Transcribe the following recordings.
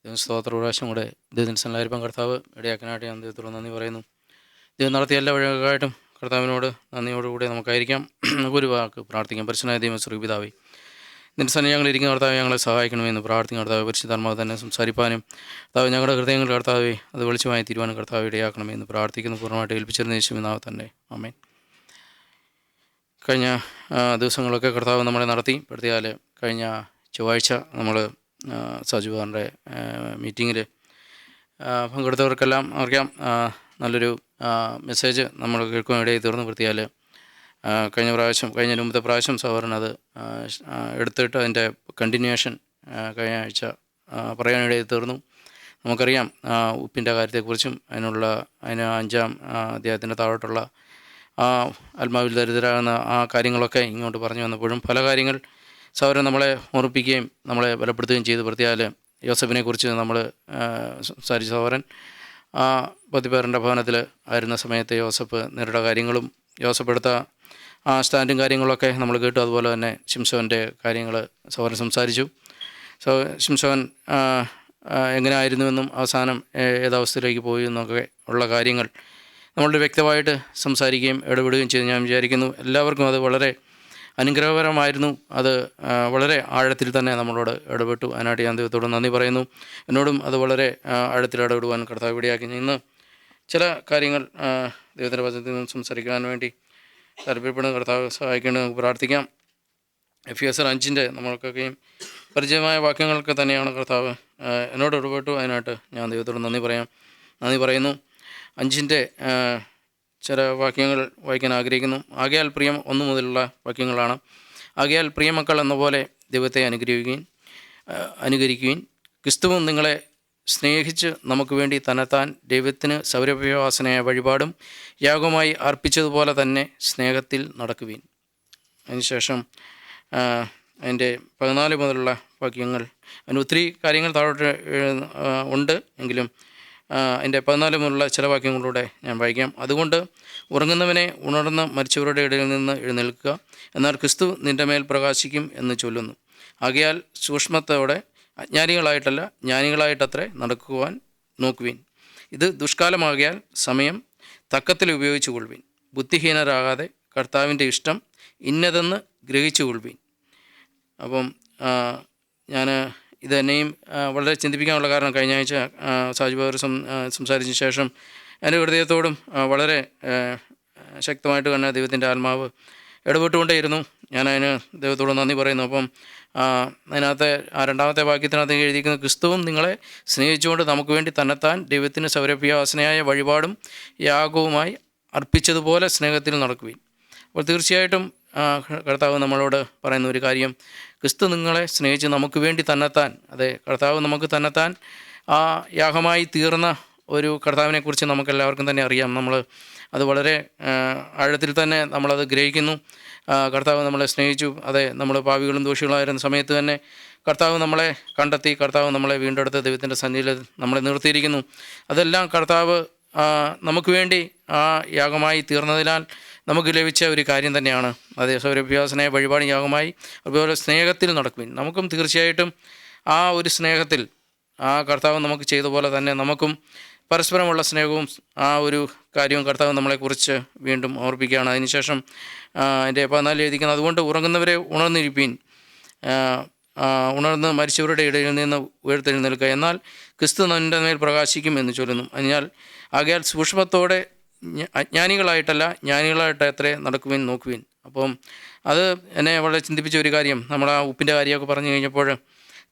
സ്തോത്ര പ്രാവശ്യം കൂടെ ദൈവത്തിൻ്റെ സല്ലായിരിപ്പം കർത്താവ് ഇടയാക്കാനായിട്ട് ഞാൻ ദൈവത്തോട് നന്ദി പറയുന്നു. ദൈവം നടത്തിയ എല്ലാ വഴികൾക്കായിട്ടും കർത്താവിനോട് നന്ദിയോടുകൂടി നമുക്കായിരിക്കാം. ഒരു വാക്ക് പ്രാർത്ഥിക്കാം. പരിശുദ്ധനായ ദൈവം ശ്രീപിതാവേ, നിന്റെ സന്നിധി ഞങ്ങൾ ഇരിക്കുന്ന കർത്താവ് ഞങ്ങളെ സഹായിക്കണമെന്ന് പ്രാർത്ഥിക്കും. കർത്താവ് പരിശുദ്ധാത്മാവ് തന്നെ സംസാരിപ്പാനും കർത്താവ് ഞങ്ങളുടെ ഹൃദയങ്ങൾ കർത്താവെ അത് വെളിച്ചമായി തീരുവാനും കർത്താവ് ഇടയാക്കണമെന്ന് പ്രാർത്ഥിക്കുന്നു. പൂർണ്ണമായിട്ട് ഏൽപ്പിച്ചിരുന്ന യേശുവിനാവ് തന്നെ ആമേൻ. കഴിഞ്ഞ ദിവസങ്ങളൊക്കെ കർത്താവ് നമ്മളെ നടത്തി. പെടുത്തിയാൽ കഴിഞ്ഞ ചൊവ്വാഴ്ച നമ്മൾ സജുവാറിൻ്റെ മീറ്റിങ്ങിൽ പങ്കെടുത്തവർക്കെല്ലാം അറിയാം, നല്ലൊരു മെസ്സേജ് നമ്മൾ കേൾക്കുവാൻ ഇടയിൽ തീർന്നു. വൃത്തിയാൽ കഴിഞ്ഞ മുമ്പത്തെ പ്രാവശ്യം സഹോദരൻ അത് എടുത്തിട്ട് അതിൻ്റെ കണ്ടിന്യൂവേഷൻ കഴിഞ്ഞ ആഴ്ച പറയാനിടയിൽ തീർന്നു. നമുക്കറിയാം ഉപ്പിൻ്റെ കാര്യത്തെക്കുറിച്ചും അതിന് 5-ാം അധ്യായത്തിൻ്റെ താഴോട്ടുള്ള ആത്മാവിൽ ദരിദ്രരാകുന്ന ആ കാര്യങ്ങളൊക്കെ ഇങ്ങോട്ട് പറഞ്ഞു വന്നപ്പോഴും പല കാര്യങ്ങൾ സഹോദരൻ നമ്മളെ ഓർപ്പിക്കുകയും നമ്മളെ ബലപ്പെടുത്തുകയും ചെയ്തു. വൃത്തിയാൽ യോസഫിനെക്കുറിച്ച് നമ്മൾ സംസാരിച്ച സഹോദരൻ പത്തിപ്പേറിൻ്റെ ഭവനത്തിൽ ആയിരുന്ന സമയത്ത് യോസഫ് നേരിട്ട കാര്യങ്ങളും യോസഫ് എടുത്ത സ്റ്റാൻഡും കാര്യങ്ങളൊക്കെ നമ്മൾ കേട്ടു. അതുപോലെ തന്നെ ശിംശോൻ്റെ കാര്യങ്ങൾ സഹോദരൻ സംസാരിച്ചു. ശിംശോൻ എങ്ങനെ ആയിരുന്നുവെന്നും അവസാനം ഏതവസ്ഥയിലേക്ക് പോയി എന്നൊക്കെ ഉള്ള കാര്യങ്ങൾ നമ്മളുടെ വ്യക്തമായിട്ട് സംസാരിക്കുകയും ഇടപെടുകയും ചെയ്ത് ഞാൻ വിചാരിക്കുന്നു എല്ലാവർക്കും അത് വളരെ അനുഗ്രഹപരമായിരുന്നു. അത് വളരെ ആഴത്തിൽ തന്നെ നമ്മളോട് ഇടപെട്ടു. അതിനായിട്ട് ഞാൻ ദൈവത്തോട് നന്ദി പറയുന്നു. എന്നോടും അത് വളരെ ആഴത്തിൽ ഇടപെടുവാൻ കർത്താവ് ഇടയാക്കി. ഇന്ന് ചില കാര്യങ്ങൾ ദൈവത്തിൻ്റെ വചനത്തിൽ നിന്ന് സംസാരിക്കാൻ വേണ്ടി താല്പര്യപ്പെടുന്ന കർത്താവ് സഹായിക്കേണ്ടത് നമുക്ക് പ്രാർത്ഥിക്കാം. എഫെസ്യർ 5 നമ്മൾക്കൊക്കെയും പരിചയമായ വാക്യങ്ങളൊക്കെ തന്നെയാണ് കർത്താവ് എന്നോട് ഇടപെട്ടു. അതിനായിട്ട് ഞാൻ ദൈവത്തോട് നന്ദി പറയുന്നു. 5 ചില വാക്യങ്ങൾ വായിക്കാൻ ആഗ്രഹിക്കുന്നു. ആകയാൽ പ്രിയം 1 മുതലുള്ള വാക്യങ്ങളാണ്. ആകയാൽ പ്രിയമക്കൾ എന്ന പോലെ ദൈവത്തെ അനുകരിക്കുകയും ക്രിസ്തുവും നിങ്ങളെ സ്നേഹിച്ച് നമുക്ക് വേണ്ടി തന്നെത്താൻ ദൈവത്തിന് സൗരഭ്യവാസനയായ വഴിപാടും യാഗമായി അർപ്പിച്ചതുപോലെ തന്നെ സ്നേഹത്തിൽ നടക്കുവീൻ. അതിനുശേഷം അതിൻ്റെ 14 മുതലുള്ള വാക്യങ്ങൾ, അതിന് ഒത്തിരി കാര്യങ്ങൾ താഴോട്ട് ഉണ്ട് എങ്കിലും അതിൻ്റെ 14 മുതലുള്ള ചില വാക്യങ്ങളിലൂടെ ഞാൻ വായിക്കാം. അതുകൊണ്ട് ഉറങ്ങുന്നവനെ ഉണർന്ന് മരിച്ചവരുടെ ഇടയിൽ നിന്ന് എഴുന്നേൽക്കുക, എന്നാൽ ക്രിസ്തു നിൻ്റെ മേൽ പ്രകാശിക്കും എന്ന് ചൊല്ലുന്നു. ആകയാൽ സൂക്ഷ്മത്തോടെ അജ്ഞാനികളായിട്ടല്ല ജ്ഞാനികളായിട്ടത്രേ നടക്കുവാൻ നോക്കുവീൻ. ഇത് ദുഷ്കാലമാകിയാൽ സമയം തക്കത്തിൽ ഉപയോഗിച്ചു കൊള്ളുവീൻ. ബുദ്ധിഹീനരാകാതെ കർത്താവിൻ്റെ ഇഷ്ടം ഇന്നതെന്ന് ഗ്രഹിച്ചു കൊള്ളുവീൻ. അപ്പം ഞാൻ ഇത് എന്നെയും വളരെ ചിന്തിപ്പിക്കാനുള്ള കാരണം കഴിഞ്ഞ ആഴ്ച സാജുബാബർ സംസാരിച്ച ശേഷം എൻ്റെ ഹൃദയത്തോടും വളരെ ശക്തമായിട്ട് തന്നെ ദൈവത്തിൻ്റെ ആത്മാവ് ഇടപെട്ടുകൊണ്ടേയിരുന്നു. ഞാനതിന് ദൈവത്തോട് നന്ദി പറയുന്നു. അപ്പം അതിനകത്തെ 2ാമത്തെ വാക്യത്തിനകത്ത് എഴുതിയിരിക്കുന്ന ക്രിസ്തുവും നിങ്ങളെ സ്നേഹിച്ചുകൊണ്ട് നമുക്ക് വേണ്ടി തന്നെത്താൻ ദൈവത്തിന് സൗരഭ്യവാസനയായ വഴിപാടും യാഗവുമായി അർപ്പിച്ചതുപോലെ സ്നേഹത്തിൽ നടക്കുവിൻ. അപ്പോൾ തീർച്ചയായിട്ടും കർത്താവ് നമ്മളോട് പറയുന്ന ഒരു കാര്യം, ക്രിസ്തു നിങ്ങളെ സ്നേഹിച്ച് നമുക്ക് വേണ്ടി തന്നെത്താൻ, അതെ കർത്താവ് നമുക്ക് തന്നെത്താൻ യാഗമായി തീർന്ന ഒരു കർത്താവിനെക്കുറിച്ച് നമുക്കെല്ലാവർക്കും തന്നെ അറിയാം. നമ്മൾ അത് വളരെ ആഴത്തിൽ തന്നെ നമ്മളത് ഗ്രഹിക്കുന്നു. കർത്താവ് നമ്മളെ സ്നേഹിച്ചു. അതെ, നമ്മൾ പാപികളും ദോഷികളായിരുന്ന സമയത്ത് തന്നെ കർത്താവ് നമ്മളെ കണ്ടെത്തി, കർത്താവ് നമ്മളെ വീണ്ടെടുത്ത് ദൈവത്തിൻ്റെ സന്നിധിയിൽ നമ്മളെ നിർത്തിയിരിക്കുന്നു. അതെല്ലാം കർത്താവ് നമുക്ക് വേണ്ടി യാഗമായി തീർന്നതിനാൽ നമുക്ക് ലഭിച്ച ഒരു കാര്യം തന്നെയാണ്. അതേ സൗരഭ്യാസനായ വഴിപാട് യാഗമായി അതുപോലെ സ്നേഹത്തിൽ നടക്കുവിൻ. നമുക്കും തീർച്ചയായിട്ടും ആ ഒരു സ്നേഹത്തിൽ കർത്താവ് നമുക്ക് ചെയ്ത പോലെ തന്നെ നമുക്കും പരസ്പരമുള്ള സ്നേഹവും ആ ഒരു കാര്യവും കർത്താവ് നമ്മളെക്കുറിച്ച് വീണ്ടും ഓർപ്പിക്കുകയാണ്. അതിനുശേഷം എൻ്റെ 14 എഴുതിക്കുന്നത്, അതുകൊണ്ട് ഉറങ്ങുന്നവരെ ഉണർന്നിരിപ്പീൻ, ഉണർന്ന് മരിച്ചവരുടെ ഇടയിൽ നിന്ന് ഉയർത്തെഴുന്നേൽക്കുക, എന്നാൽ ക്രിസ്തു നിൻ്റെ മേൽ പ്രകാശിക്കും എന്ന് ചൊല്ലുന്നു. ആകയാൽ സൂക്ഷ്മത്തോടെ അജ്ഞാനികളായിട്ടല്ല ജ്ഞാനികളായിട്ട് എത്ര നടക്കുവിൻ നോക്കുവിൻ. അപ്പം അത് എന്നെ വളരെ ചിന്തിപ്പിച്ച ഒരു കാര്യം. നമ്മൾ ആ ഉപ്പിൻ്റെ കാര്യമൊക്കെ പറഞ്ഞു കഴിഞ്ഞപ്പോൾ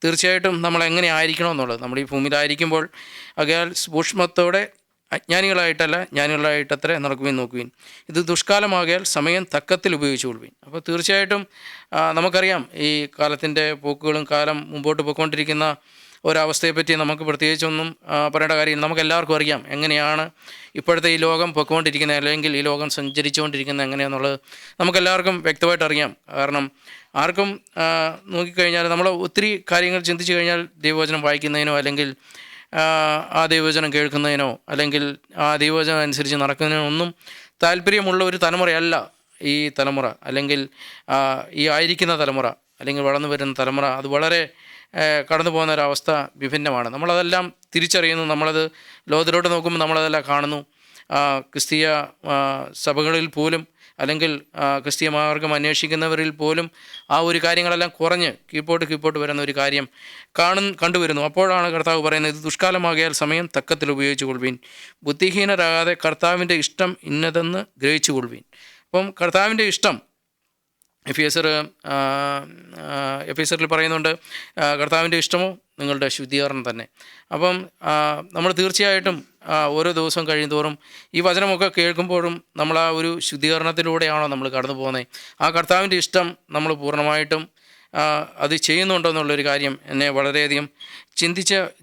തീർച്ചയായിട്ടും നമ്മൾ എങ്ങനെ ആയിരിക്കണം എന്നുള്ളത്, നമ്മൾ ഈ ഭൂമിയിലായിരിക്കുമ്പോൾ ആകയാൽ സൂക്ഷ്മത്തോടെ അജ്ഞാനികളായിട്ടല്ല ജ്ഞാനികളായിട്ടത്ര നടക്കുവിൻ നോക്കുവിൻ. ഇത് ദുഷ്കാലമാകിയാൽ സമയം തക്കത്തിൽ ഉപയോഗിച്ചു കൊള്ളുവിൻ. അപ്പോൾ തീർച്ചയായിട്ടും നമുക്കറിയാം ഈ കാലത്തിൻ്റെ പോക്കുകളും കാലം മുമ്പോട്ട് പോയിക്കൊണ്ടിരിക്കുന്ന ഒരവസ്ഥയെപ്പറ്റി നമുക്ക് പ്രത്യേകിച്ചൊന്നും പറയേണ്ട കാര്യമില്ല. നമുക്കെല്ലാവർക്കും അറിയാം എങ്ങനെയാണ് ഇപ്പോഴത്തെ ഈ ലോകം പൊയ്ക്കൊണ്ടിരിക്കുന്നത്, അല്ലെങ്കിൽ ഈ ലോകം സഞ്ചരിച്ചുകൊണ്ടിരിക്കുന്നത് എങ്ങനെയാണെന്നുള്ളത് നമുക്കെല്ലാവർക്കും വ്യക്തമായിട്ട് അറിയാം. കാരണം ആർക്കും നോക്കിക്കഴിഞ്ഞാൽ നമ്മൾ ഒത്തിരി കാര്യങ്ങൾ ചിന്തിച്ചു കഴിഞ്ഞാൽ ദൈവവചനം വായിക്കുന്നതിനോ അല്ലെങ്കിൽ ആ ദൈവവചനം കേൾക്കുന്നതിനോ അല്ലെങ്കിൽ ആ ദൈവവചനം അനുസരിച്ച് നടക്കുന്നതിനോ ഒന്നും താല്പര്യമുള്ള ഒരു തലമുറയല്ല ഈ തലമുറ, അല്ലെങ്കിൽ ഈ ആയിരിക്കുന്ന തലമുറ, അല്ലെങ്കിൽ വളർന്നു വരുന്ന തലമുറ. അത് വളരെ കടന്നു പോകുന്ന ഒരവസ്ഥ വിഭിന്നമാണ്. നമ്മളതെല്ലാം തിരിച്ചറിയുന്നു. നമ്മളത് ലോകത്തിലോട്ട് നോക്കുമ്പോൾ നമ്മളതെല്ലാം കാണുന്നു. ക്രിസ്തീയ സഭകളിൽ പോലും അല്ലെങ്കിൽ ക്രിസ്തീയ മാർഗം അന്വേഷിക്കുന്നവരിൽ പോലും ആ ഒരു കാര്യങ്ങളെല്ലാം കുറഞ്ഞ് കീഴ്പോട്ട് വരുന്ന ഒരു കാര്യം കണ്ടുവരുന്നു. അപ്പോഴാണ് കർത്താവ് പറയുന്നത്, ഇത് ദുഷ്കാലമാകിയാൽ സമയം തക്കത്തിൽ ഉപയോഗിച്ചു കൊള്ളുവീൻ, ബുദ്ധിഹീനരാകാതെ കർത്താവിൻ്റെ ഇഷ്ടം ഇന്നതെന്ന് ഗ്രഹിച്ചു കൊള്ളുവീൻ. അപ്പം കർത്താവിൻ്റെ ഇഷ്ടം എഫേസറിൽ പറയുന്നുണ്ട്, കർത്താവിൻ്റെ ഇഷ്ടമോ നിങ്ങളുടെ ശുദ്ധീകരണം തന്നെ. അപ്പം നമ്മൾ തീർച്ചയായിട്ടും ഓരോ ദിവസവും കഴിയുന്തോറും ഈ വചനമൊക്കെ കേൾക്കുമ്പോഴും നമ്മൾ ആ ഒരു ശുദ്ധീകരണത്തിലൂടെയാണോ നമ്മൾ കടന്നു പോകുന്നത്? ആ കർത്താവിൻ്റെ ഇഷ്ടം നമ്മൾ പൂർണ്ണമായിട്ടും അത് ചെയ്യുന്നുണ്ടോ എന്നുള്ളൊരു കാര്യം എന്നെ വളരെയധികം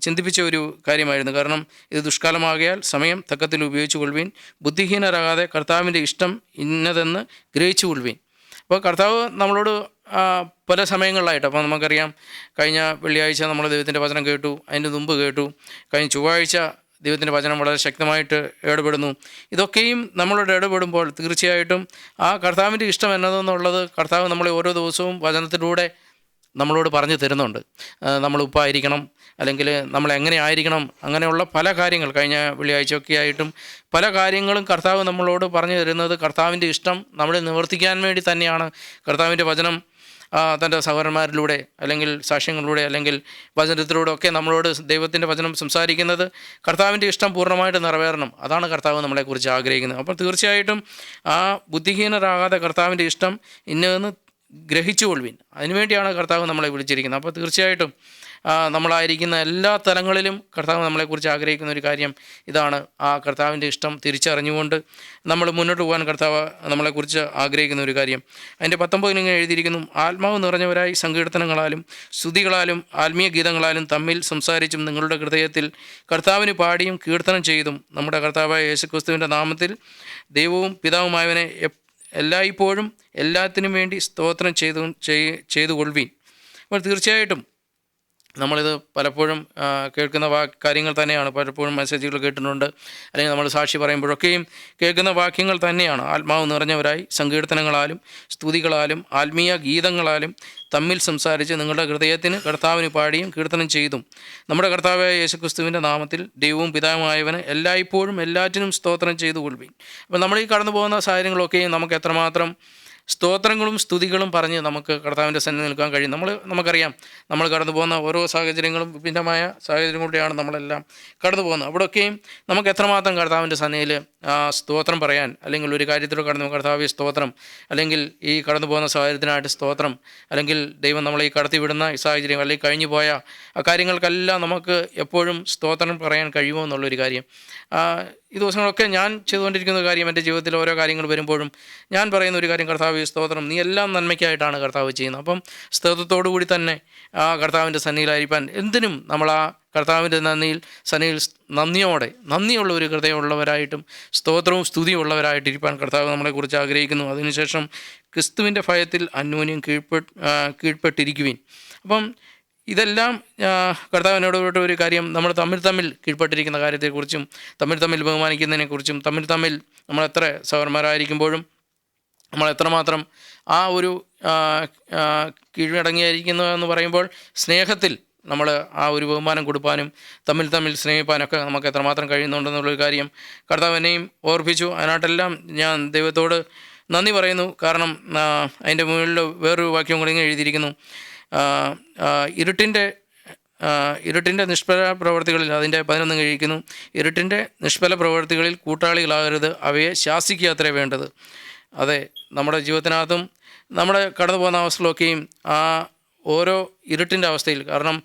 ചിന്തിപ്പിച്ച ഒരു കാര്യമായിരുന്നു. കാരണം ഇത് ദുഷ്കാലമാകിയാൽ സമയം തക്കത്തിൽ ഉപയോഗിച്ചു കൊള്ളുവീൻ, ബുദ്ധിഹീനരാകാതെ കർത്താവിൻ്റെ ഇഷ്ടം ഇന്നതെന്ന് ഗ്രഹിച്ചു കൊള്ളുവീൻ. അപ്പോൾ കർത്താവ് നമ്മളോട് പല സമയങ്ങളിലായിട്ട്, അപ്പോൾ നമുക്കറിയാം, കഴിഞ്ഞ വെള്ളിയാഴ്ച നമ്മൾ ദൈവത്തിൻ്റെ വചനം കേട്ടു, അതിൻ്റെ മുമ്പ് കേട്ടു, കഴിഞ്ഞ ചൊവ്വാഴ്ച ദൈവത്തിൻ്റെ വചനം വളരെ ശക്തമായിട്ട് ഇടപെടുന്നു. ഇതൊക്കെയും നമ്മളോട് ഇടപെടുമ്പോൾ തീർച്ചയായിട്ടും ആ കർത്താവിൻ്റെ ഇഷ്ടം എന്നതെന്നുള്ളത് കർത്താവ് നമ്മളെ ഓരോ ദിവസവും വചനത്തിലൂടെ നമ്മളോട് പറഞ്ഞു തരുന്നുണ്ട്. നമ്മൾ ഉപ്പായിരിക്കണം, അല്ലെങ്കിൽ നമ്മൾ എങ്ങനെ ആയിരിക്കണം, അങ്ങനെയുള്ള പല കാര്യങ്ങൾ കഴിഞ്ഞ വെള്ളിയാഴ്ചയൊക്കെ ആയിട്ടും പല കാര്യങ്ങളും കർത്താവ് നമ്മളോട് പറഞ്ഞു തരുന്നത് കർത്താവിൻ്റെ ഇഷ്ടം നമ്മളെ നിവർത്തിക്കാൻ വേണ്ടി തന്നെയാണ്. കർത്താവിൻ്റെ വചനം തൻ്റെ സഹോദരന്മാരിലൂടെ അല്ലെങ്കിൽ സാക്ഷ്യങ്ങളിലൂടെ അല്ലെങ്കിൽ വചനത്തിലൂടെ ഒക്കെ നമ്മളോട് ദൈവത്തിൻ്റെ വചനം സംസാരിക്കുന്നത് കർത്താവിൻ്റെ ഇഷ്ടം പൂർണ്ണമായിട്ട് നിറവേറണം. അതാണ് കർത്താവ് നമ്മളെക്കുറിച്ച് ആഗ്രഹിക്കുന്നത്. അപ്പോൾ തീർച്ചയായിട്ടും ആ ബുദ്ധിഹീനരാകാതെ കർത്താവിൻ്റെ ഇഷ്ടം ഇന്നതെന്ന് ഗ്രഹിച്ചു കൊള്ളുവിൻ, അതിനുവേണ്ടിയാണ് കർത്താവ് നമ്മളെ വിളിച്ചിരിക്കുന്നത്. അപ്പോൾ തീർച്ചയായിട്ടും നമ്മളായിരിക്കുന്ന എല്ലാ തലങ്ങളിലും കർത്താവ് നമ്മളെക്കുറിച്ച് ആഗ്രഹിക്കുന്ന ഒരു കാര്യം ഇതാണ്. ആ കർത്താവിൻ്റെ ഇഷ്ടം തിരിച്ചറിഞ്ഞുകൊണ്ട് നമ്മൾ മുന്നോട്ട് പോകാൻ കർത്താവ് നമ്മളെക്കുറിച്ച് ആഗ്രഹിക്കുന്ന ഒരു കാര്യം. അതിൻ്റെ 19 ഇങ്ങനെ എഴുതിയിരിക്കുന്നു, ആത്മാവ് നിറഞ്ഞവരായി സങ്കീർത്തനങ്ങളാലും സ്തുതികളാലും ആത്മീയ ഗീതങ്ങളാലും തമ്മിൽ സംസാരിച്ചും നിങ്ങളുടെ ഹൃദയത്തിൽ കർത്താവിന് പാടിയും കീർത്തനം ചെയ്തും നമ്മുടെ കർത്താവായ യേശുക്രിസ്തുവിൻ്റെ നാമത്തിൽ ദൈവവും പിതാവുമായവനെ എല്ലായ്പ്പോഴും എല്ലാത്തിനും വേണ്ടി സ്തോത്രം ചെയ്തു കൊള്ളുവീൻ. അപ്പോൾ തീർച്ചയായിട്ടും നമ്മളിത് പലപ്പോഴും കേൾക്കുന്ന കാര്യങ്ങൾ തന്നെയാണ്. പലപ്പോഴും മെസ്സേജുകൾ കേട്ടിട്ടുണ്ട്, അല്ലെങ്കിൽ നമ്മൾ സാക്ഷി പറയുമ്പോഴൊക്കെയും കേൾക്കുന്ന വാക്യങ്ങൾ തന്നെയാണ്. ആത്മാവ് നിറഞ്ഞവരായി സങ്കീർത്തനങ്ങളാലും സ്തുതികളാലും ആത്മീയ ഗീതങ്ങളാലും തമ്മിൽ സംസാരിച്ച് നിങ്ങളുടെ ഹൃദയത്തിന് കർത്താവിന് പാടിയും കീർത്തനം ചെയ്തും നമ്മുടെ കർത്താവായ യേശുക്രിസ്തുവിൻ്റെ നാമത്തിൽ ദൈവവും പിതാവുമായവന് എല്ലായ്പ്പോഴും എല്ലാറ്റിനും സ്തോത്രം ചെയ്തു കൊള്ളുവീൻ. അപ്പോൾ നമ്മൾ ഈ കടന്നു പോകുന്ന സാഹചര്യങ്ങളൊക്കെയും നമുക്ക് എത്രമാത്രം സ്തോത്രങ്ങളും സ്തുതികളും പറഞ്ഞ് നമുക്ക് കർത്താവിൻ്റെ സന്നിധി നിൽക്കാൻ കഴിയും. നമുക്കറിയാം, നമ്മൾ കടന്നു പോകുന്ന ഓരോ സാഹചര്യങ്ങളും വിഭിന്നമായ സാഹചര്യങ്ങളിലൂടെയാണ് നമ്മളെല്ലാം കടന്നു പോകുന്നത്. അവിടെയൊക്കെയും നമുക്ക് എത്രമാത്രം കർത്താവിൻ്റെ സന്നിധിയിൽ സ്തോത്രം പറയാൻ, അല്ലെങ്കിൽ ഒരു കാര്യത്തിലൂടെ കടന്നു കർത്താവിയ സ്തോത്രം, അല്ലെങ്കിൽ ഈ കടന്നു പോകുന്ന സാഹചര്യത്തിനായിട്ട് സ്തോത്രം, അല്ലെങ്കിൽ ദൈവം നമ്മളെ ഈ കടത്തിവിടുന്ന ഈ സാഹചര്യം, അല്ലെങ്കിൽ കഴിഞ്ഞു പോയ ആ കാര്യങ്ങൾക്കെല്ലാം നമുക്ക് എപ്പോഴും സ്തോത്രം പറയാൻ കഴിയുമോ എന്നുള്ളൊരു കാര്യം. ഈ ദിവസങ്ങളൊക്കെ ഞാൻ ചെയ്തുകൊണ്ടിരിക്കുന്ന കാര്യം, എൻ്റെ ജീവിതത്തിൽ ഓരോ കാര്യങ്ങൾ വരുമ്പോഴും ഞാൻ പറയുന്ന ഒരു കാര്യം, കർത്താവ് സ്തോത്രം, നീ എല്ലാം നന്മയ്ക്കായിട്ടാണ് കർത്താവ് ചെയ്യുന്നത്. അപ്പം സ്തോത്രത്തോടു കൂടി തന്നെ ആ കർത്താവിൻ്റെ സന്നിധിയിലായിരിക്കാൻ, എന്തിനും നമ്മൾ ആ കർത്താവിൻ്റെ സന്നിധിയിൽ നന്ദിയുള്ള ഒരു ഹൃദയമുള്ളവരായിട്ടും സ്തോത്രവും സ്തുതിയും ഉള്ളവരായിട്ടിരിക്കാൻ കർത്താവ് നമ്മളെക്കുറിച്ച് ആഗ്രഹിക്കുന്നു. അതിനുശേഷം ക്രിസ്തുവിൻ്റെ ഭയത്തിൽ അന്യോന്യം കീഴ്പ്പെട്ടിരിക്കുവിൻ. അപ്പം ഇതെല്ലാം കർത്താവിനോട് ഒരു കാര്യം, നമ്മൾ തമ്മിൽ കീഴ്പ്പെട്ടിരിക്കുന്ന കാര്യത്തെക്കുറിച്ചും തമ്മിൽ ബഹുമാനിക്കുന്നതിനെക്കുറിച്ചും തമ്മിൽ നമ്മളെത്ര സഹോദരന്മാരായിരിക്കുമ്പോഴും നമ്മൾ എത്രമാത്രം ആ ഒരു കീഴടങ്ങിയായിരിക്കുന്നു എന്ന് പറയുമ്പോൾ സ്നേഹത്തിൽ നമ്മൾ ആ ഒരു ബഹുമാനം കൊടുക്കാനും തമ്മിൽ സ്നേഹിക്കാനൊക്കെ നമുക്ക് എത്രമാത്രം കഴിയുന്നുണ്ടെന്നുള്ളൊരു കാര്യം കർത്താവ് എന്നെയും ഓർപ്പിച്ചു. അതിനായിട്ടെല്ലാം ഞാൻ ദൈവത്തോട് നന്ദി പറയുന്നു. കാരണം അതിൻ്റെ മുകളിൽ വേറൊരു വാക്യം കൂടി ഇങ്ങനെ എഴുതിയിരിക്കുന്നു, ഇരുട്ടിൻ്റെ നിഷ്ഫല പ്രവർത്തികളിൽ, അതിൻ്റെ 11 കഴിക്കുന്നു, ഇരുട്ടിൻ്റെ നിഷ്ഫല പ്രവർത്തികളിൽ കൂട്ടാളികളാകരുത്, അവയെ ശാസിക്കുക അത്രേ വേണ്ടത്. അതെ, നമ്മുടെ ജീവിതത്തിനകത്തും നമ്മുടെ കടന്നു പോകുന്ന അവസ്ഥകളൊക്കെയും ആ ഓരോ ഇരുട്ടിൻ്റെ അവസ്ഥയിൽ, കാരണം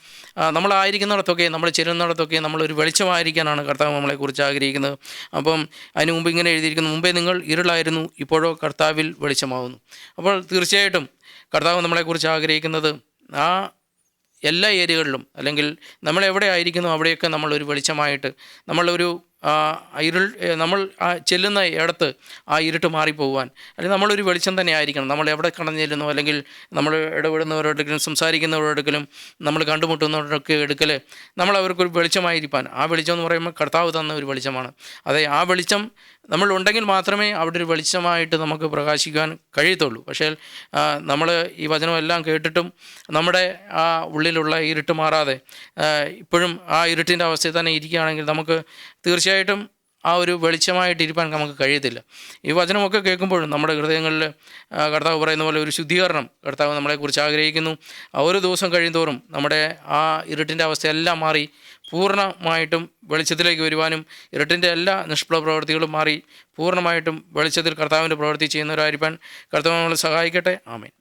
നമ്മളായിരിക്കുന്നിടത്തൊക്കെ, നമ്മൾ ചെല്ലുന്നിടത്തൊക്കെ നമ്മളൊരു വെളിച്ചമായിരിക്കാനാണ് കർത്താവ് നമ്മളെക്കുറിച്ച് ആഗ്രഹിക്കുന്നത്. അപ്പം അതിന് മുമ്പ് ഇങ്ങനെ എഴുതിയിരിക്കുന്നു, മുമ്പേ നിങ്ങൾ ഇരുളായിരുന്നു, ഇപ്പോഴോ കർത്താവിൽ വെളിച്ചമാവുന്നു. അപ്പോൾ തീർച്ചയായിട്ടും കർത്താവ് നമ്മളെക്കുറിച്ച് ആഗ്രഹിക്കുന്നത് ആ എല്ലാ ഏരിയകളിലും, അല്ലെങ്കിൽ നമ്മളെവിടെ ആയിരിക്കുന്നു അവിടെയൊക്കെ നമ്മളൊരു വെളിച്ചമായിട്ട്, നമ്മളൊരു നമ്മൾ ചെല്ലുന്ന ഇടത്ത് ആ ഇരുട്ട് മാറിപ്പോകുവാൻ, അല്ലെങ്കിൽ നമ്മളൊരു വെളിച്ചം തന്നെ ആയിരിക്കണം. നമ്മൾ എവിടെ കടന്നു ചെല്ലുന്നു, അല്ലെങ്കിൽ നമ്മൾ ഇടപെടുന്നവരോടെങ്കിലും സംസാരിക്കുന്നവരോടെങ്കിലും നമ്മൾ കണ്ടുമുട്ടുന്നവരൊക്കെ എടുക്കൽ നമ്മൾ അവർക്കൊരു വെളിച്ചമായിരിക്കാൻ, ആ വെളിച്ചം എന്ന് പറയുമ്പോൾ കർത്താവ് തന്ന ഒരു വെളിച്ചമാണ്. അതെ, ആ വെളിച്ചം നമ്മൾ ഉണ്ടെങ്കിൽ മാത്രമേ അവിടെ ഒരു വെളിച്ചമായിട്ട് നമുക്ക് പ്രകാശിക്കാൻ കഴിയത്തുള്ളൂ. പക്ഷേ നമ്മൾ ഈ വചനമെല്ലാം കേട്ടിട്ടും നമ്മുടെ ആ ഉള്ളിലുള്ള ഇരുട്ട് മാറാതെ ഇപ്പോഴും ആ ഇരുട്ടിൻ്റെ അവസ്ഥയിൽ തന്നെ ഇരിക്കുകയാണെങ്കിൽ നമുക്ക് തീർച്ചയായിട്ടും ആ ഒരു വെളിച്ചമായിട്ടിരിക്കാൻ നമുക്ക് കഴിയത്തില്ല. ഈ വചനമൊക്കെ കേൾക്കുമ്പോഴും നമ്മുടെ ഹൃദയങ്ങളിൽ കർത്താവ് പറയുന്ന പോലെ ഒരു ശുദ്ധീകരണം കർത്താവ് നമ്മളെക്കുറിച്ച് ആഗ്രഹിക്കുന്നു. ഓരോ ദിവസം കഴിയുന്തോറും നമ്മുടെ ആ ഇരുട്ടിൻ്റെ അവസ്ഥയെല്ലാം മാറി പൂർണ്ണമായിട്ടും വെളിച്ചത്തിലേക്ക് വരുവാനും ഇരുട്ടിൻ്റെ എല്ലാ നിഷ്ഫല പ്രവൃത്തികളും മാറി പൂർണ്ണമായിട്ടും വെളിച്ചത്തിൽ കർത്താവിൻ്റെ പ്രവൃത്തി ചെയ്യുന്നവരായിരിക്കാൻ കർത്താവ് നമ്മളെ സഹായിക്കട്ടെ. ആമേൻ.